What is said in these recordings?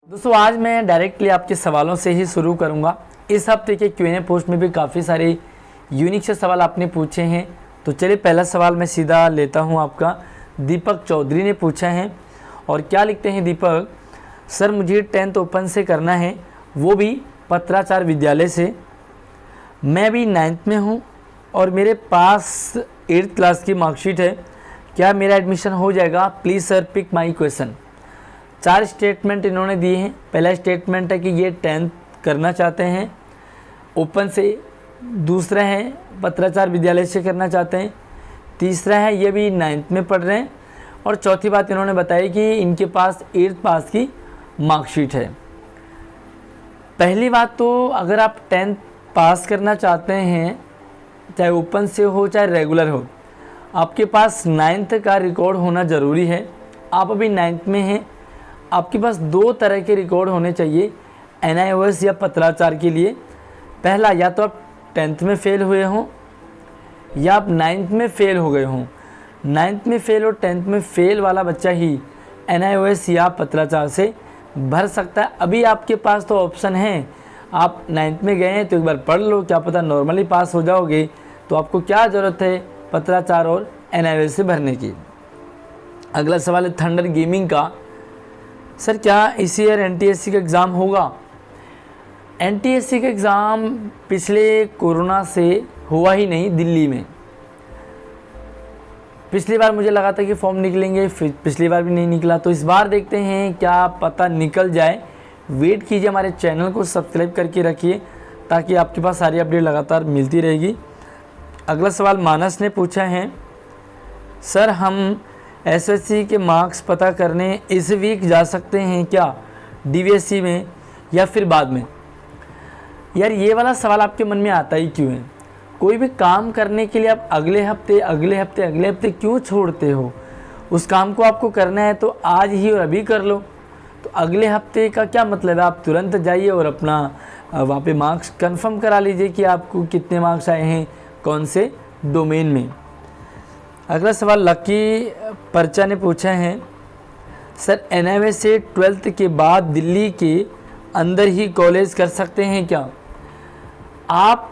दोस्तों आज मैं डायरेक्टली आपके सवालों से ही शुरू करूंगा। इस हफ्ते के Q&A पोस्ट में भी काफ़ी सारे यूनिक से सवाल आपने पूछे हैं। तो चलिए पहला सवाल मैं सीधा लेता हूं आपका। दीपक चौधरी ने पूछा है और क्या लिखते हैं दीपक, सर मुझे 10th ओपन से करना है, वो भी पत्राचार विद्यालय से। मैं अभी 9th में हूँ और मेरे पास 8th क्लास की मार्कशीट है, क्या मेरा एडमिशन हो जाएगा? Please sir pick my question. 4 statement इन्होंने दिए हैं। पहला स्टेटमेंट है कि ये 10th करना चाहते हैं ओपन से, दूसरा है पत्राचार विद्यालय से करना चाहते हैं, तीसरा है ये भी 9th में पढ़ रहे हैं, और चौथी बात इन्होंने बताई कि इनके पास 8th पास की मार्कशीट है। पहली बात तो अगर आप 10th पास करना चाहते हैं, चाहे ओपन से हो चाहे रेगुलर हो, आपके पास 9th का रिकॉर्ड होना ज़रूरी है। आप अभी 9th में हैं, आपके पास 2 तरह के रिकॉर्ड होने चाहिए NIOS या पत्राचार के लिए। पहला, या तो आप 10th में फ़ेल हुए हों या आप 9th में फ़ेल हो गए हों। 9th में फ़ेल और 10th में फ़ेल वाला बच्चा ही NIOS या पत्राचार से भर सकता है। अभी आपके पास तो ऑप्शन है, आप 9th में गए हैं तो एक बार पढ़ लो, क्या पता नॉर्मली पास हो जाओगे। तो आपको क्या ज़रूरत है पत्राचार और NIOS से भरने की। अगला सवाल है थंडर गेमिंग का, सर क्या इस ईयर NTSC का एग्ज़ाम होगा? NTSC का एग्ज़ाम पिछले कोरोना से हुआ ही नहीं दिल्ली में। पिछली बार मुझे लगा था कि फॉर्म निकलेंगे, फिर पिछली बार भी नहीं निकला, तो इस बार देखते हैं क्या पता निकल जाए। वेट कीजिए, हमारे चैनल को सब्सक्राइब करके रखिए ताकि आपके पास सारी अपडेट लगातार मिलती रहेगी। अगला सवाल मानस ने पूछा है, सर हम SSC के मार्क्स पता करने इस वीक जा सकते हैं क्या DVSC में या फिर बाद में? यार ये वाला सवाल आपके मन में आता ही क्यों है? कोई भी काम करने के लिए आप अगले हफ्ते क्यों छोड़ते हो? उस काम को आपको करना है तो आज ही और अभी कर लो। तो अगले हफ्ते का क्या मतलब है? आप तुरंत जाइए और अपना वहाँ पे मार्क्स कंफर्म करा लीजिए कि आपको कितने मार्क्स आए हैं कौन से डोमेन में। अगला सवाल लकी पर्चा ने पूछा है, सर NIOS से 12th के बाद दिल्ली के अंदर ही कॉलेज कर सकते हैं क्या? आप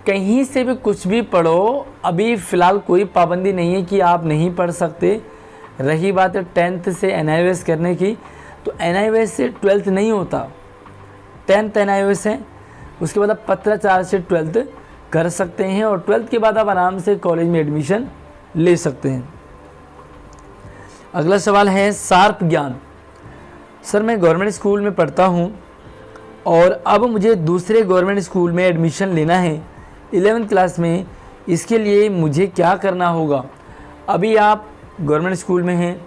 कहीं से भी कुछ भी पढ़ो, अभी फ़िलहाल कोई पाबंदी नहीं है कि आप नहीं पढ़ सकते। रही बात है 10th से NIOS करने की, तो NIOS से 12th नहीं होता, 10th NIOS है, उसके बाद आप पत्राचार से 12th कर सकते हैं और 12th के बाद आप आराम से कॉलेज में एडमिशन ले सकते हैं। अगला सवाल है शार्प ज्ञान, सर मैं गवर्नमेंट स्कूल में पढ़ता हूं और अब मुझे दूसरे गवर्नमेंट स्कूल में एडमिशन लेना है 11th क्लास में, इसके लिए मुझे क्या करना होगा? अभी आप गवर्नमेंट स्कूल में हैं,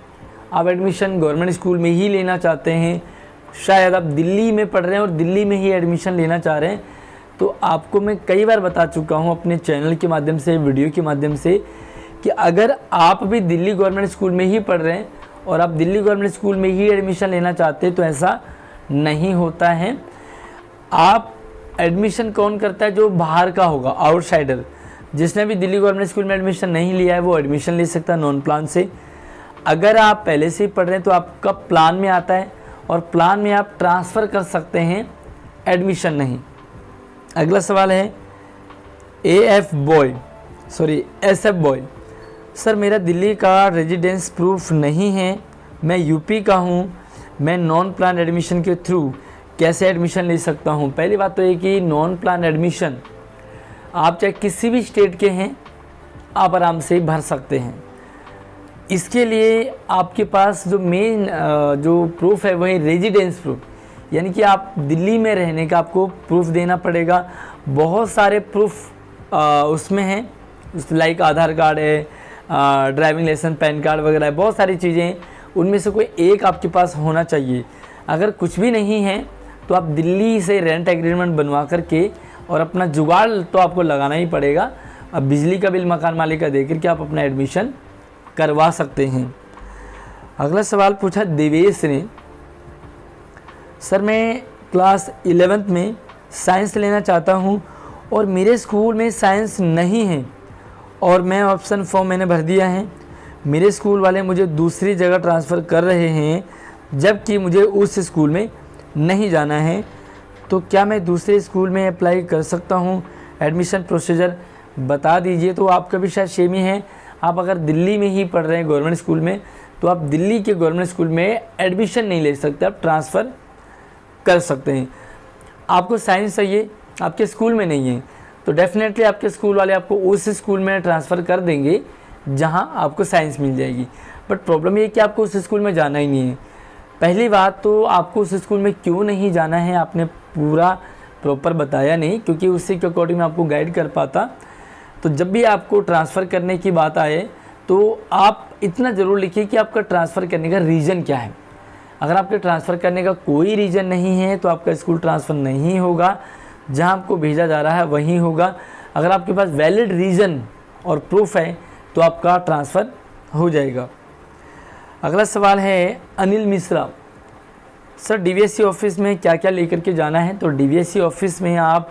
आप एडमिशन गवर्नमेंट स्कूल में ही लेना चाहते हैं, शायद आप दिल्ली में पढ़ रहे हैं और दिल्ली में ही एडमिशन लेना चाह रहे हैं, तो आपको मैं कई बार बता चुका हूं अपने चैनल के माध्यम से, वीडियो के माध्यम से, कि अगर आप भी दिल्ली गवर्नमेंट स्कूल में ही पढ़ रहे हैं और आप दिल्ली गवर्नमेंट स्कूल में ही एडमिशन लेना चाहते हैं तो ऐसा नहीं होता है। आप एडमिशन कौन करता है? जो बाहर का होगा, आउटसाइडर। जिसने भी दिल्ली गवर्नमेंट स्कूल में एडमिशन नहीं लिया है वो एडमिशन ले सकता है नॉन प्लान से। अगर आप पहले से ही पढ़ रहे हैं तो आपका प्लान में आता है और प्लान में आप ट्रांसफ़र कर सकते हैं, एडमिशन नहीं। अगला सवाल है SF बॉय, सर मेरा दिल्ली का रेजिडेंस प्रूफ नहीं है, मैं यूपी का हूँ, मैं नॉन प्लान एडमिशन के थ्रू कैसे एडमिशन ले सकता हूँ? पहली बात तो ये कि नॉन प्लान एडमिशन आप चाहे किसी भी स्टेट के हैं आप आराम से भर सकते हैं। इसके लिए आपके पास जो मेन जो प्रूफ है वही रेजिडेंस प्रूफ, यानी कि आप दिल्ली में रहने का आपको प्रूफ देना पड़ेगा। बहुत सारे प्रूफ उसमें हैं, लाइक आधार कार्ड है, ड्राइविंग लाइसेंस, पैन कार्ड वगैरह है, बहुत सारी चीज़ें हैं, उनमें से कोई एक आपके पास होना चाहिए। अगर कुछ भी नहीं है तो आप दिल्ली से रेंट एग्रीमेंट बनवा करके और अपना जुगाड़ तो आपको लगाना ही पड़ेगा। अब बिजली का बिल मकान मालिक का दे करके आप अपना एडमिशन करवा सकते हैं। अगला सवाल पूछा देवेश ने, सर मैं क्लास 11th में साइंस लेना चाहता हूँ और मेरे स्कूल में साइंस नहीं है और मैं ऑप्शन फॉर्म मैंने भर दिया है, मेरे स्कूल वाले मुझे दूसरी जगह ट्रांसफ़र कर रहे हैं, जबकि मुझे उस स्कूल में नहीं जाना है, तो क्या मैं दूसरे स्कूल में अप्लाई कर सकता हूँ? एडमिशन प्रोसीजर बता दीजिए। तो आपका भी शायद सेम ही है। आप अगर दिल्ली में ही पढ़ रहे हैं गवर्नमेंट स्कूल में, तो आप दिल्ली के गवर्नमेंट स्कूल में एडमिशन नहीं ले सकते, आप ट्रांसफ़र कर सकते हैं। आपको साइंस चाहिए, आपके स्कूल में नहीं है, तो डेफिनेटली आपके स्कूल वाले आपको उस स्कूल में ट्रांसफ़र कर देंगे जहां आपको साइंस मिल जाएगी। बट प्रॉब्लम ये है कि आपको उस स्कूल में जाना ही नहीं है। पहली बात तो आपको उस स्कूल में क्यों नहीं जाना है आपने पूरा प्रॉपर बताया नहीं, क्योंकि उसी के अकॉर्डिंग मैं आपको गाइड कर पाता। तो जब भी आपको ट्रांसफ़र करने की बात आए तो आप इतना ज़रूर लिखिए कि आपका ट्रांसफ़र करने का रीज़न क्या है। अगर आपके ट्रांसफ़र करने का कोई रीज़न नहीं है तो आपका स्कूल ट्रांसफ़र नहीं होगा, जहां आपको भेजा जा रहा है वहीं होगा। अगर आपके पास वैलिड रीज़न और प्रूफ है तो आपका ट्रांसफ़र हो जाएगा। अगला सवाल है अनिल मिश्रा, सर डीवीएससी ऑफिस में क्या क्या लेकर के जाना है? तो डीवीएससी ऑफिस में आप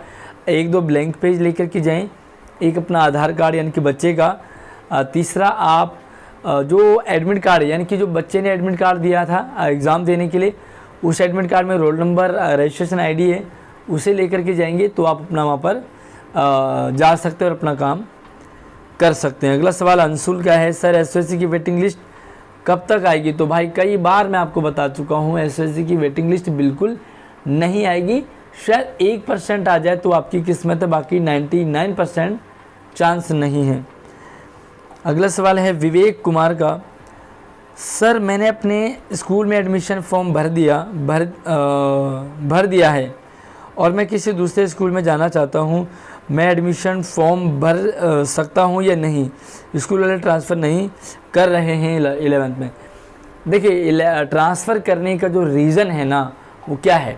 1-2 ब्लैंक पेज लेकर के जाएं, एक अपना आधार कार्ड यानी कि बच्चे का, तीसरा आप जो एडमिट कार्ड यानी कि जो बच्चे ने एडमिट कार्ड दिया था एग्ज़ाम देने के लिए, उस एडमिट कार्ड में रोल नंबर, रजिस्ट्रेशन आईडी है, उसे लेकर के जाएंगे तो आप अपना वहाँ पर जा सकते हैं और अपना काम कर सकते हैं। अगला सवाल अंशुल का है, सर एसएससी की वेटिंग लिस्ट कब तक आएगी? तो भाई कई बार मैं आपको बता चुका हूँ, एसएससी की वेटिंग लिस्ट बिल्कुल नहीं आएगी। शायद 1% आ जाए तो आपकी किस्मत है, बाकी 99% चांस नहीं है। अगला सवाल है विवेक कुमार का, सर मैंने अपने स्कूल में एडमिशन फॉर्म भर दिया है और मैं किसी दूसरे स्कूल में जाना चाहता हूँ, मैं एडमिशन फॉर्म भर सकता हूँ या नहीं? स्कूल वाले ट्रांसफ़र नहीं कर रहे हैं 11th में। देखिए ट्रांसफ़र करने का जो रीज़न है ना वो क्या है,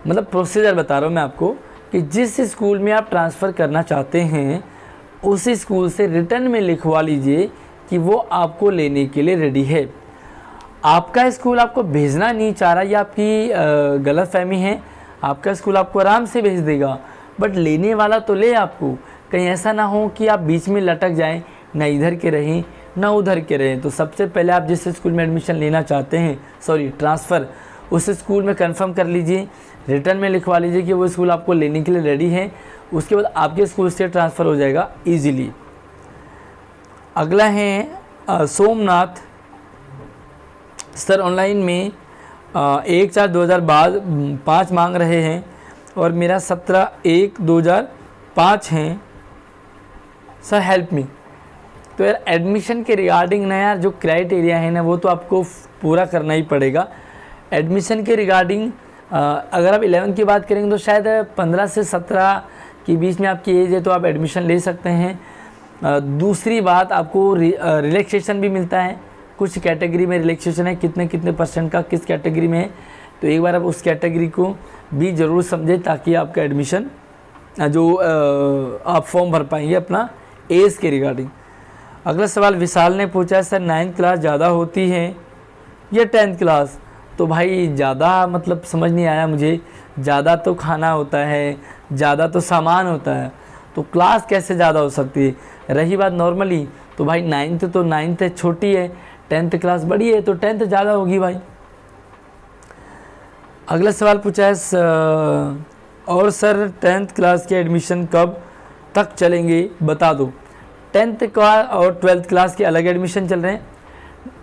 मतलब प्रोसीजर बता रहा हूँ मैं आपको कि जिस स्कूल में आप ट्रांसफ़र करना चाहते हैं उसी स्कूल से रिटर्न में लिखवा लीजिए कि वो आपको लेने के लिए रेडी है। आपका स्कूल आपको भेजना नहीं चाह रहा, ये आपकी गलतफहमी है। आपका स्कूल आपको आराम से भेज देगा, बट लेने वाला तो ले आपको। कहीं ऐसा ना हो कि आप बीच में लटक जाएं, ना इधर के रहें ना उधर के रहें। तो सबसे पहले आप जिस स्कूल में एडमिशन लेना चाहते हैं, ट्रांसफ़र, उस स्कूल में कंफर्म कर लीजिए, रिटर्न में लिखवा लीजिए कि वो स्कूल आपको लेने के लिए रेडी है। उसके बाद आपके स्कूल से ट्रांसफ़र हो जाएगा ईजीली। अगला है सोमनाथ, सर ऑनलाइन में 1/4/2005 मांग रहे हैं और मेरा 17/1/2005 हैं, सर हेल्प मी। तो यार एडमिशन के रिगार्डिंग ना यार जो क्राइटेरिया है ना वो तो आपको पूरा करना ही पड़ेगा। एडमिशन के रिगार्डिंग अगर आप 11th की बात करेंगे तो शायद 15 से 17 के बीच में आपकी एज है तो आप एडमिशन ले सकते हैं। दूसरी बात, आपको रिलैक्सेशन भी मिलता है, कुछ कैटेगरी में रिलैक्सेशन है, कितने परसेंट का किस कैटेगरी में है, तो एक बार आप उस कैटेगरी को भी ज़रूर समझें ताकि आपका एडमिशन जो आप फॉर्म भर पाएंगे अपना एज के रिगार्डिंग। अगला सवाल विशाल ने पूछा है, सर 9th क्लास ज़्यादा होती है या 10th क्लास? तो भाई ज़्यादा मतलब समझ नहीं आया मुझे। ज़्यादा तो खाना होता है, ज़्यादा तो सामान होता है, तो क्लास कैसे ज़्यादा हो सकती है? रही बात नॉर्मली तो भाई 9th तो 9th छोटी है, 10th क्लास बड़ी है, तो 10th ज़्यादा होगी भाई। अगला सवाल पूछा है और सर 10th क्लास के एडमिशन कब तक चलेंगे बता दो। 10th का और 12th क्लास के अलग एडमिशन चल रहे हैं,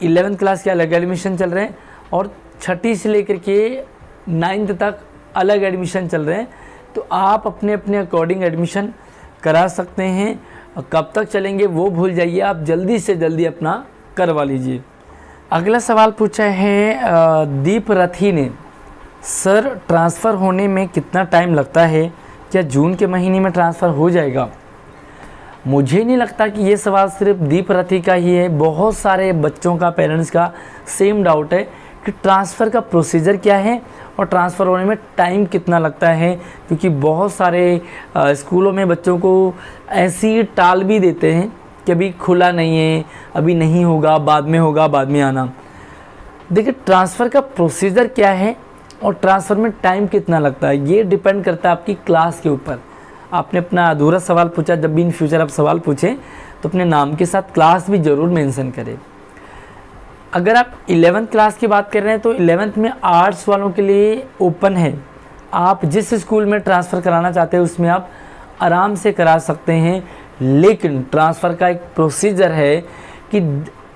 11th क्लास के अलग एडमिशन चल रहे हैं और 6ठी से लेकर के 9th तक अलग एडमिशन चल रहे हैं। तो आप अपने अपने अकॉर्डिंग एडमिशन करा सकते हैं। कब तक चलेंगे वो भूल जाइए, आप जल्दी से जल्दी अपना करवा लीजिए। अगला सवाल पूछा है दीप रथी ने, सर ट्रांसफ़र होने में कितना टाइम लगता है? क्या जून के महीने में ट्रांसफ़र हो जाएगा? मुझे नहीं लगता कि ये सवाल सिर्फ दीप रथी का ही है, बहुत सारे बच्चों का, पेरेंट्स का सेम डाउट है कि ट्रांसफ़र का प्रोसीजर क्या है और ट्रांसफ़र होने में टाइम कितना लगता है। क्योंकि बहुत सारे स्कूलों में बच्चों को ऐसी टाल भी देते हैं कि अभी खुला नहीं है, अभी नहीं होगा, बाद में होगा, बाद में आना। देखिए ट्रांसफ़र का प्रोसीजर क्या है और ट्रांसफ़र में टाइम कितना लगता है ये डिपेंड करता है आपकी क्लास के ऊपर। आपने अपना अधूरा सवाल पूछा, जब भी इन फ्यूचर आप सवाल पूछें तो अपने नाम के साथ क्लास भी ज़रूर मेंशन करें। अगर आप 11th क्लास की बात कर रहे हैं तो 11th में आर्ट्स वालों के लिए ओपन है। आप जिस स्कूल में ट्रांसफ़र कराना चाहते हैं उसमें आप आराम से करा सकते हैं, लेकिन ट्रांसफ़र का एक प्रोसीजर है कि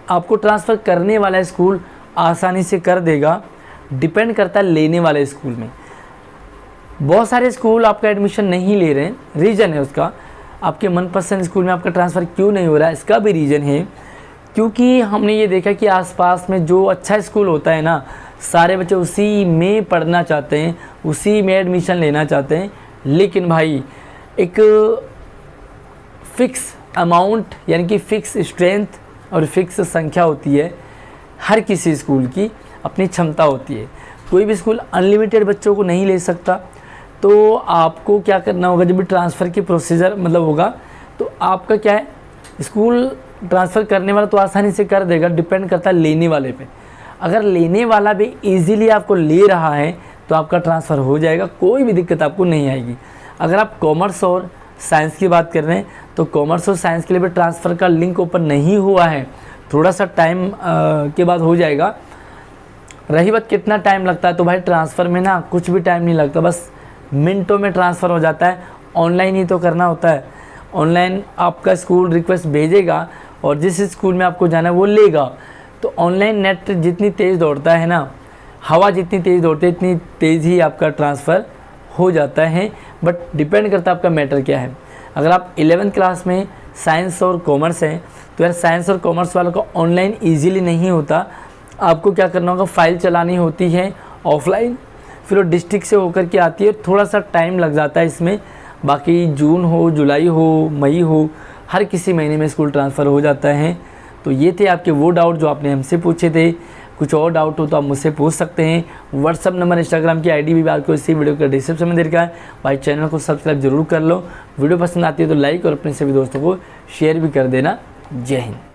आपको ट्रांसफ़र करने वाला स्कूल आसानी से कर देगा, डिपेंड करता है लेने वाले स्कूल में। बहुत सारे स्कूल आपका एडमिशन नहीं ले रहे हैं, रीज़न है उसका, आपके मनपसंद स्कूल में आपका ट्रांसफ़र क्यों नहीं हो रहा है, इसका भी रीज़न है क्योंकि हमने ये देखा कि आसपास में जो अच्छा स्कूल होता है ना, सारे बच्चे उसी में पढ़ना चाहते हैं, उसी में एडमिशन लेना चाहते हैं। लेकिन भाई एक फ़िक्स अमाउंट यानी कि फ़िक्स स्ट्रेंथ और फिक्स संख्या होती है, हर किसी स्कूल की अपनी क्षमता होती है। कोई भी स्कूल अनलिमिटेड बच्चों को नहीं ले सकता। तो आपको क्या करना होगा, जब भी ट्रांसफ़र की प्रोसीजर मतलब होगा तो आपका क्या है, स्कूल ट्रांसफ़र करने वाला तो आसानी से कर देगा, डिपेंड करता है लेने वाले पे। अगर लेने वाला भी इजीली आपको ले रहा है तो आपका ट्रांसफ़र हो जाएगा, कोई भी दिक्कत आपको नहीं आएगी। अगर आप कॉमर्स और साइंस की बात कर रहे हैं तो कॉमर्स और साइंस के लिए भी ट्रांसफ़र का लिंक ओपन नहीं हुआ है, थोड़ा सा टाइम के बाद हो जाएगा। रही बात कितना टाइम लगता है, तो भाई ट्रांसफ़र में ना कुछ भी टाइम नहीं लगता, बस मिनटों में ट्रांसफ़र हो जाता है। ऑनलाइन ही तो करना होता है, ऑनलाइन आपका स्कूल रिक्वेस्ट भेजेगा और जिस स्कूल में आपको जाना है वो लेगा। तो ऑनलाइन नेट जितनी तेज़ दौड़ता है ना, हवा जितनी तेज़ दौड़ती है इतनी तेज़ ही आपका ट्रांसफ़र हो जाता है। बट डिपेंड करता है आपका मैटर क्या है। अगर आप 11th क्लास में साइंस और कॉमर्स हैं तो यार साइंस और कॉमर्स वालों का ऑनलाइन ईजिली नहीं होता, आपको क्या करना होगा, फ़ाइल चलानी होती है ऑफलाइन, फिर वो डिस्ट्रिक्ट से होकर के आती है, थोड़ा सा टाइम लग जाता है इसमें। बाकी जून हो, जुलाई हो, मई हो, हर किसी महीने में स्कूल ट्रांसफ़र हो जाता है। तो ये थे आपके वो डाउट जो आपने हमसे पूछे थे। कुछ और डाउट हो तो आप मुझसे पूछ सकते हैं। व्हाट्सअप नंबर, इंस्टाग्राम की आईडी भी आपको इसी वीडियो के डिस्क्रिप्शन में दे रखा है। भाई चैनल को सब्सक्राइब जरूर कर लो, वीडियो पसंद आती है तो लाइक और अपने सभी दोस्तों को शेयर भी कर देना। जय हिंद।